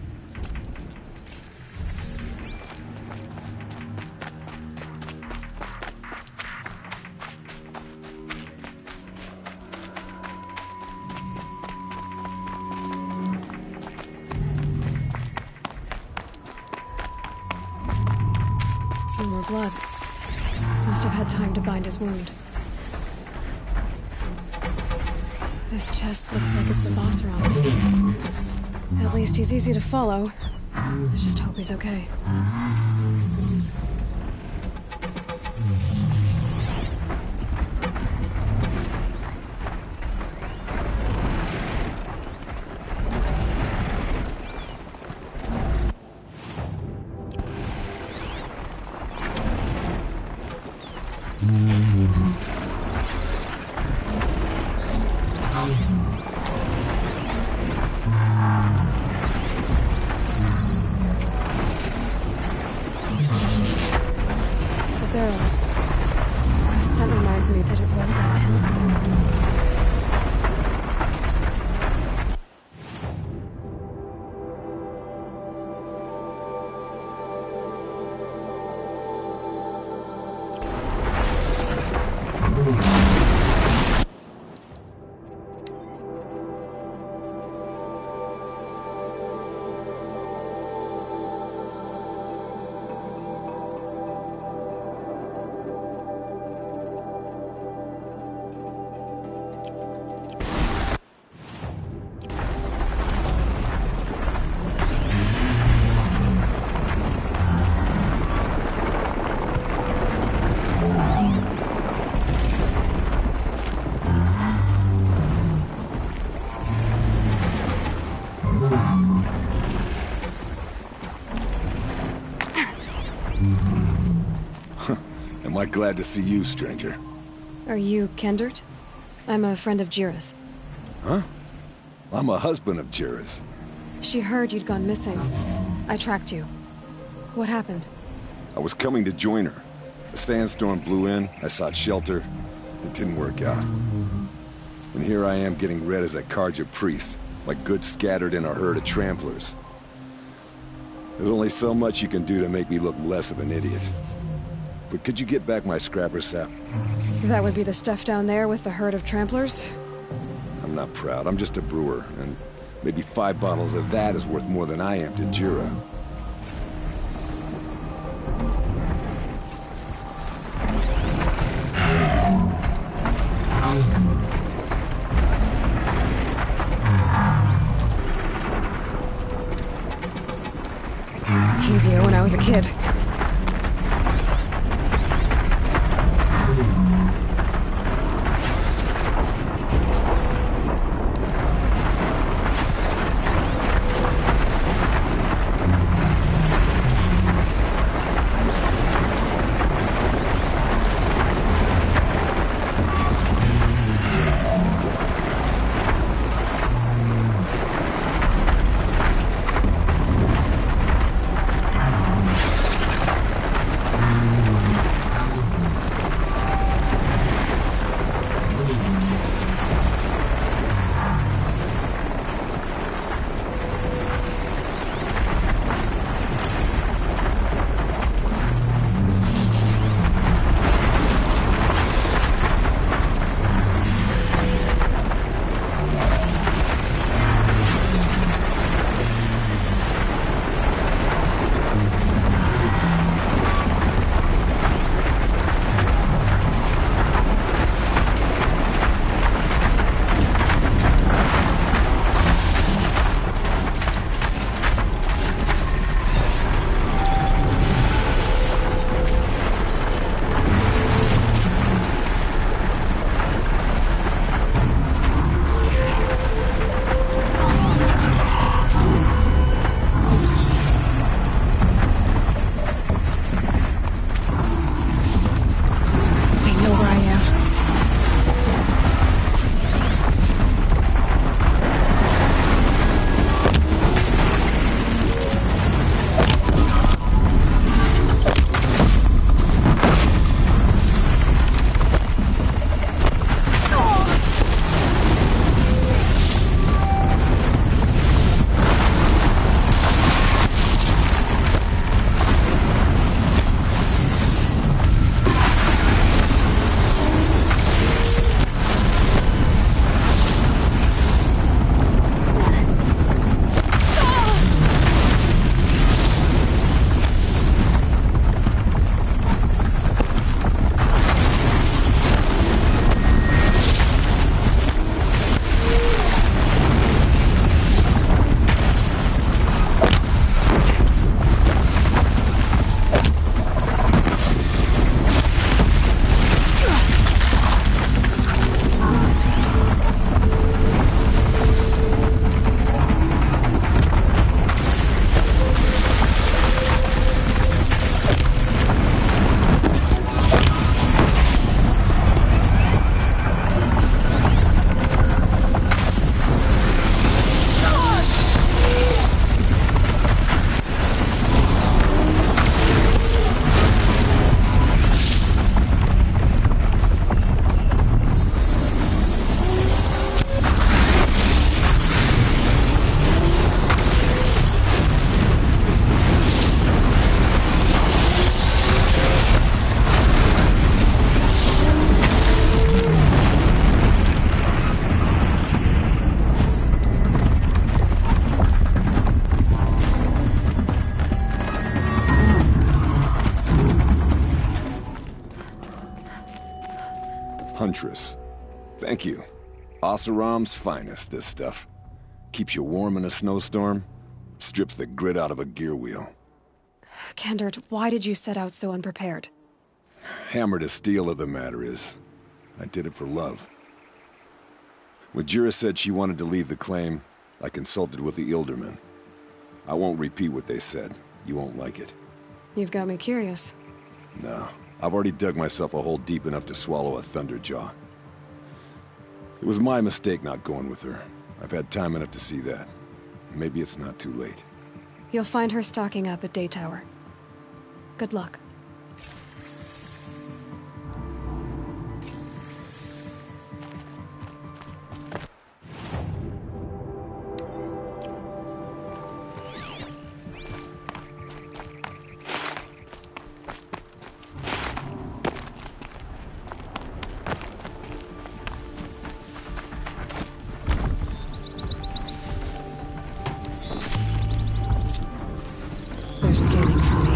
No more blood. Must have had time to bind his wound. This chest looks like it's a boss room. At least he's easy to follow. I just hope he's okay. The scent reminds me that it rolled downhill. Am I glad to see you, stranger? Are you Kendert? I'm a friend of Jira's. Huh? I'm a husband of Jira's. She heard you'd gone missing. I tracked you. What happened? I was coming to join her. A sandstorm blew in, I sought shelter. It didn't work out. And here I am getting read as a Karja priest, like goods scattered in a herd of tramplers. There's only so much you can do to make me look less of an idiot. But could you get back my scrapper sap? That would be the stuff down there with the herd of tramplers? I'm not proud, I'm just a brewer, and maybe 5 bottles of that is worth more than I am to Jira. Easier when I was a kid. interests. Thank you. Oseram's finest, this stuff. Keeps you warm in a snowstorm, strips the grit out of a gear wheel. Kendert, why did you set out so unprepared? Hammer to steel of the matter is, I did it for love. When Jura said she wanted to leave the claim, I consulted with the Ilderman. I won't repeat what they said. You won't like it. You've got me curious. No, I've already dug myself a hole deep enough to swallow a thunderjaw. It was my mistake not going with her. I've had time enough to see that. Maybe it's not too late. You'll find her stocking up at Day Tower. Good luck. They're scanning for me.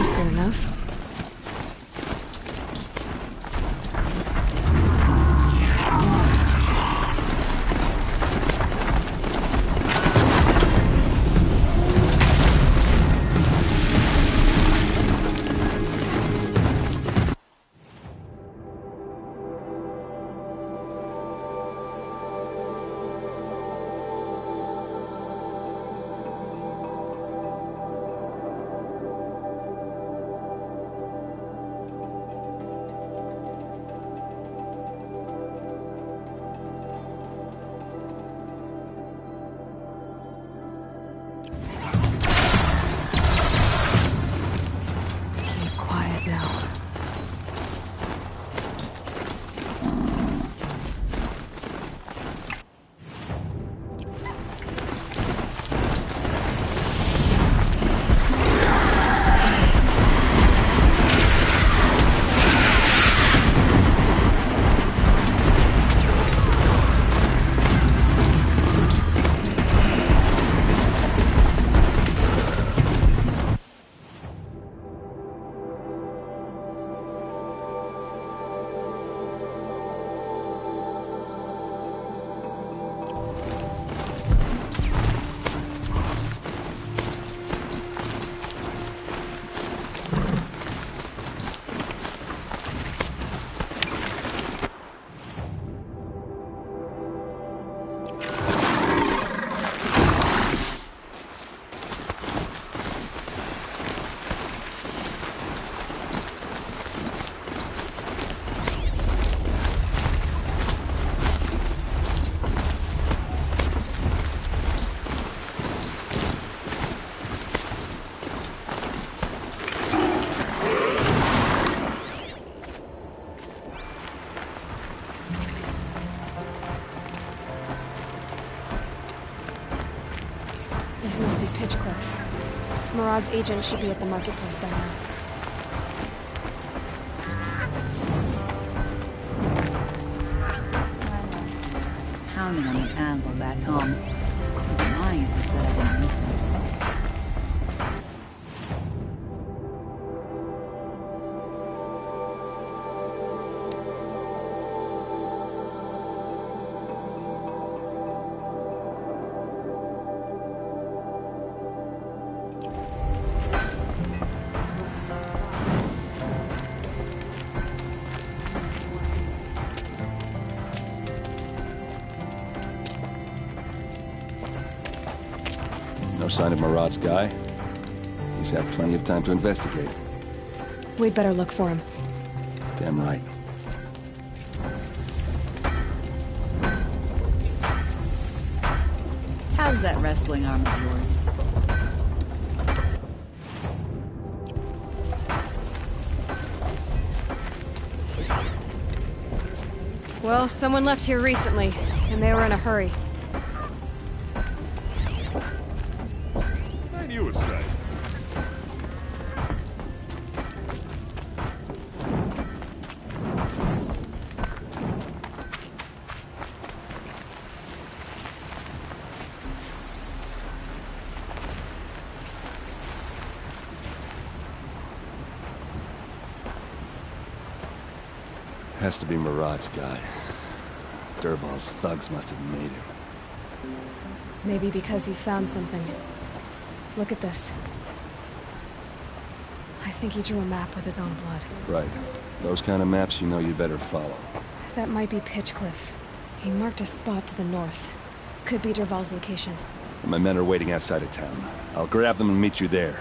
Soon enough. Marad's agent should be at the marketplace by now. Pounding on the anvil back home. Lying if he said I didn't listen. No sign of Marad's guy. He's had plenty of time to investigate. We'd better look for him. Damn right. How's that wrestling arm of yours? Well, someone left here recently, and they were in a hurry. I knew a sight. Has to be Marad's guy. Dervahl's thugs must have made him. Maybe because he found something. Look at this. I think he drew a map with his own blood. Right. Those kind of maps you know you better follow. That might be Pitchcliff. He marked a spot to the north. Could be Dervahl's location. My men are waiting outside of town. I'll grab them and meet you there.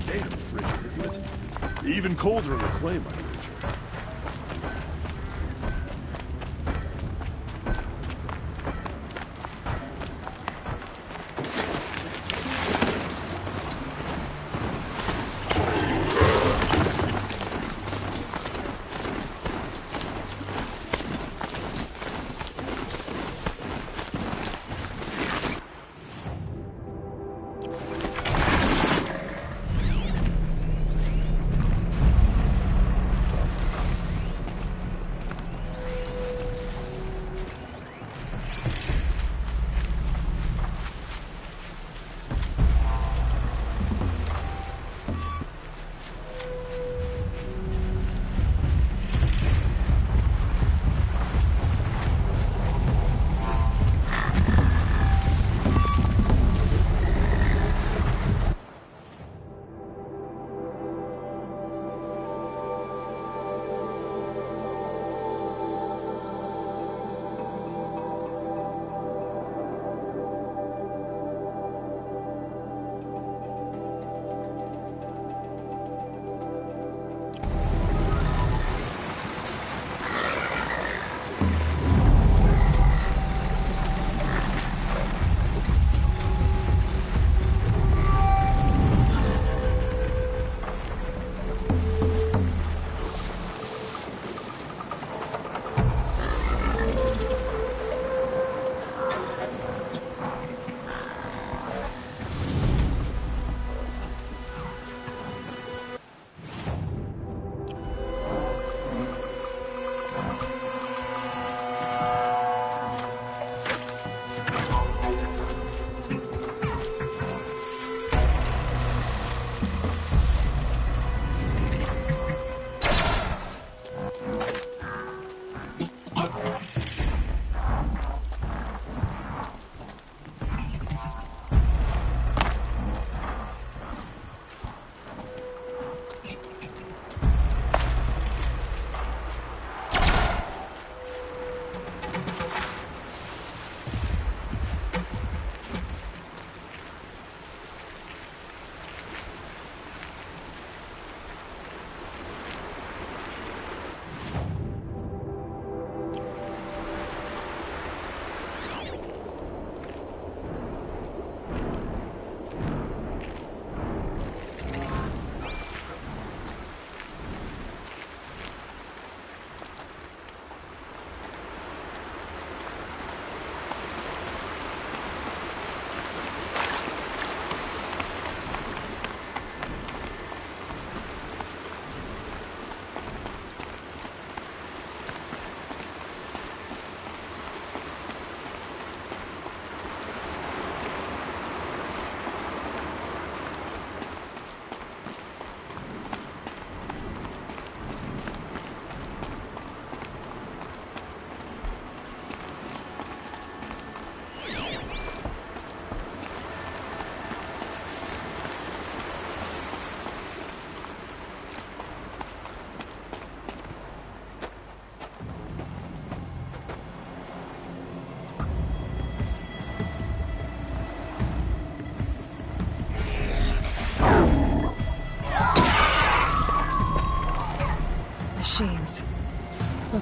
Damn frigid, isn't it? Even colder in the clay, my creature.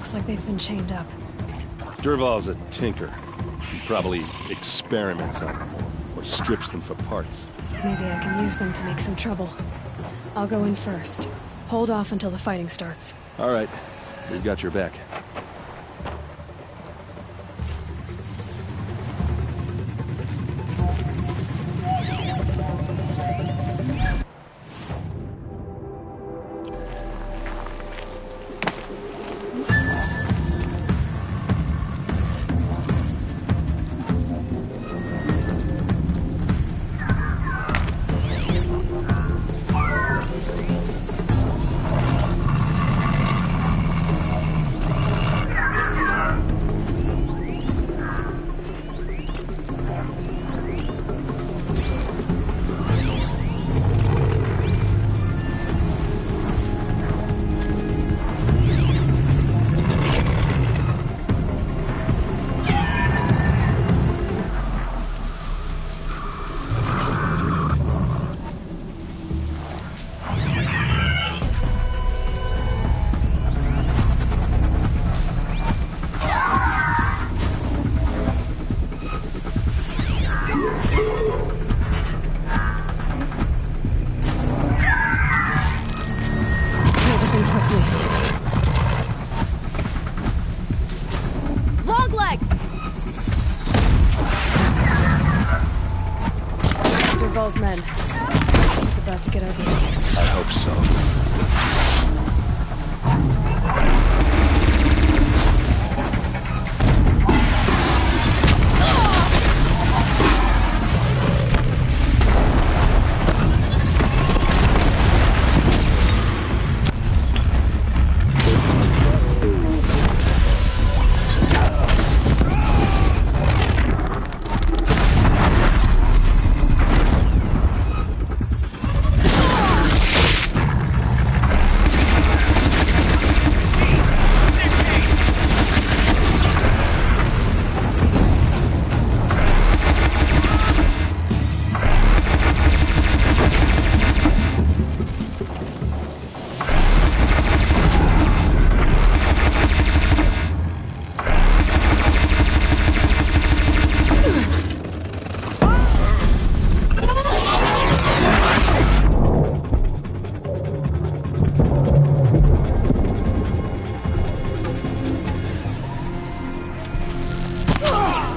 Looks like they've been chained up. Durval's a tinker. He probably experiments on them or strips them for parts. Maybe I can use them to make some trouble. I'll go in first. Hold off until the fighting starts. All right. We've got your back. Men. He's about to get over here. I hope so.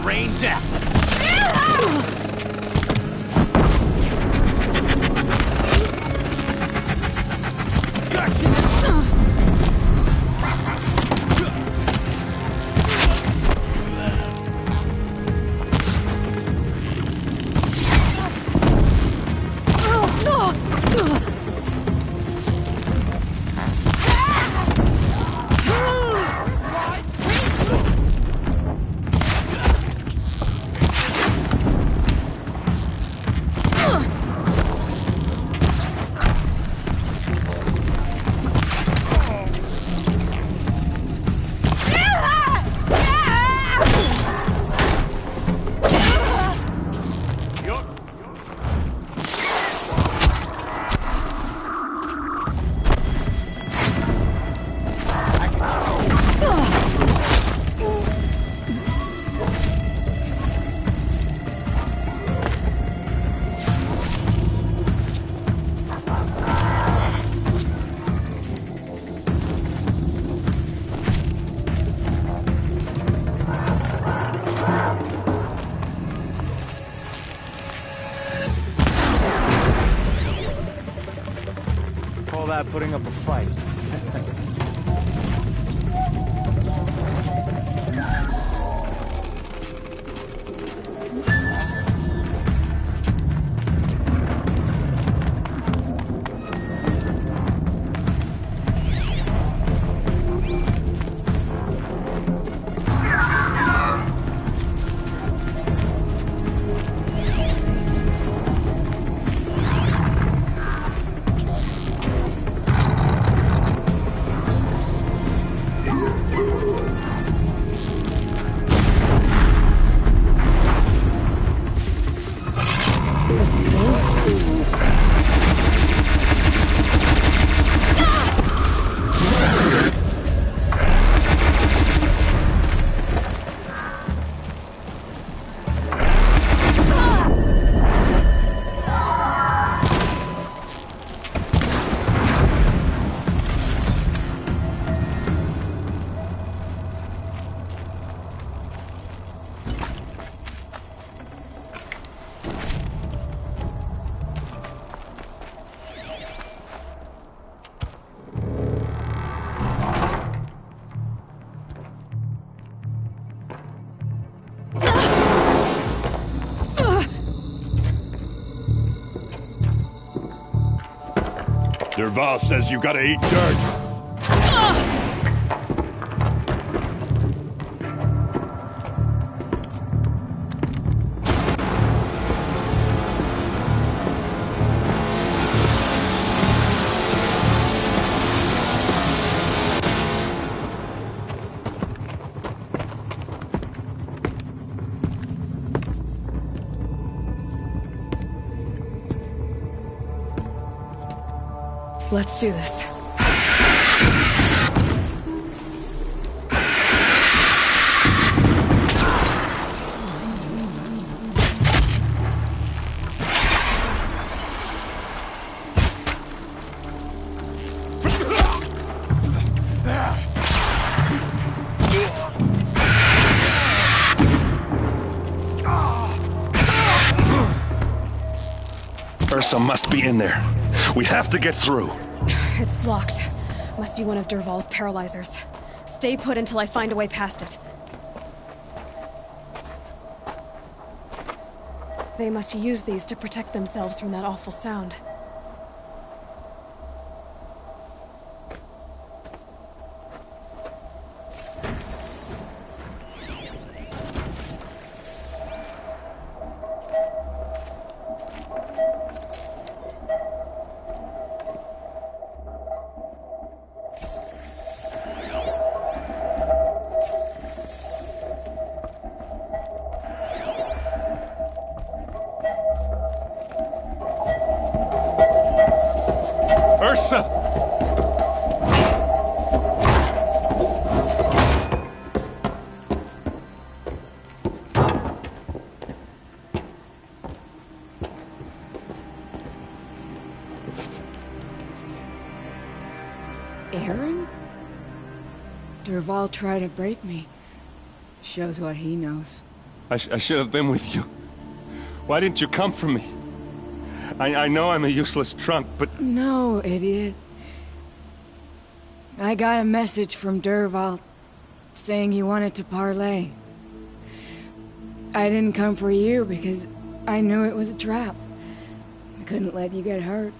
Rain death. Putting up a fight. Derval says you gotta eat dirt. Let's do this. Ursa must be in there. We have to get through. It's blocked. Must be one of Derval's paralyzers. Stay put until I find a way past it. They must use these to protect themselves from that awful sound. Ursa! Aaron? Derval tried to break me. Shows what he knows. I should have been with you. Why didn't you come for me? I know I'm a useless trunk, but... No, idiot. I got a message from Derval saying he wanted to parlay. I didn't come for you because I knew it was a trap. I couldn't let you get hurt.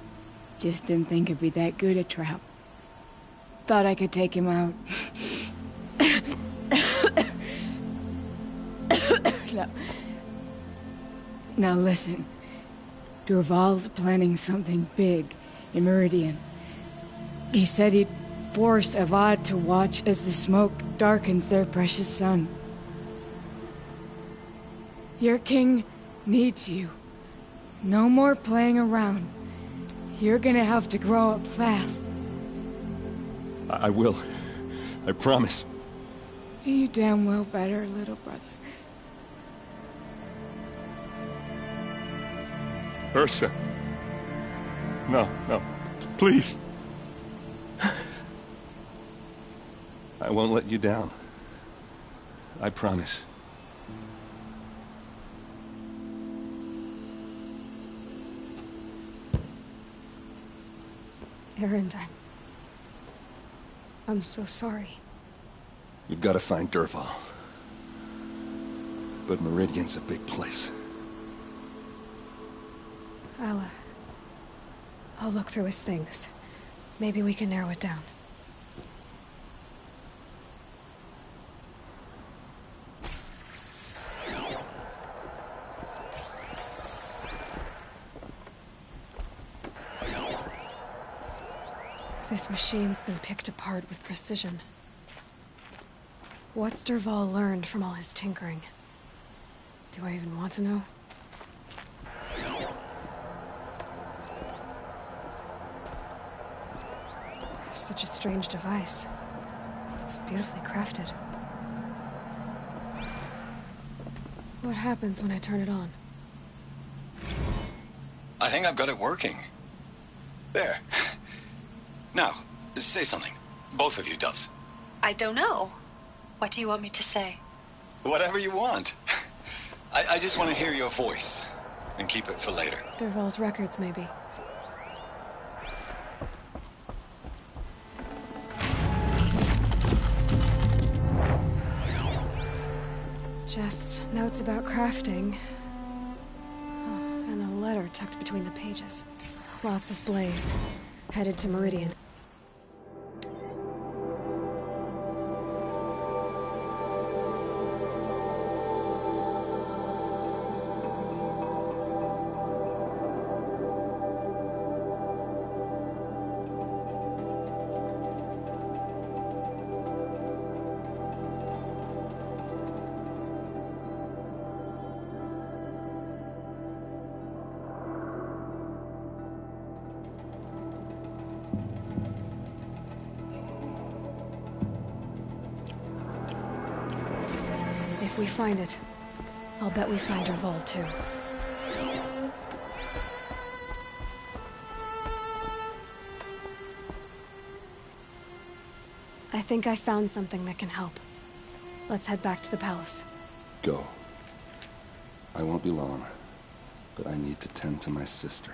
Just didn't think it'd be that good a trap. Thought I could take him out. Now listen. Derval's planning something big in Meridian. He said he'd force Avad to watch as the smoke darkens their precious sun. Your king needs you. No more playing around. You're gonna have to grow up fast. I will. I promise. You damn well better, little brother. Ursa. No, no. Please. I won't let you down. I promise. Aaron, I'm so sorry. You've got to find Derval. But Meridian's a big place. I'll look through his things. Maybe we can narrow it down. This machine's been picked apart with precision. What's Derval learned from all his tinkering? Do I even want to know? Such a strange device. It's beautifully crafted. What happens when I turn it on? I think I've got it working. There. Now, say something. Both of you, Doves. I don't know. What do you want me to say? Whatever you want. I just want to hear your voice. And keep it for later. Derval's records, maybe. Just notes about crafting. And a letter tucked between the pages. Lots of blaze. headed to Meridian. If we find it, I'll bet we find her vault too. I think I found something that can help. Let's head back to the palace. Go. I won't be long, but I need to tend to my sister.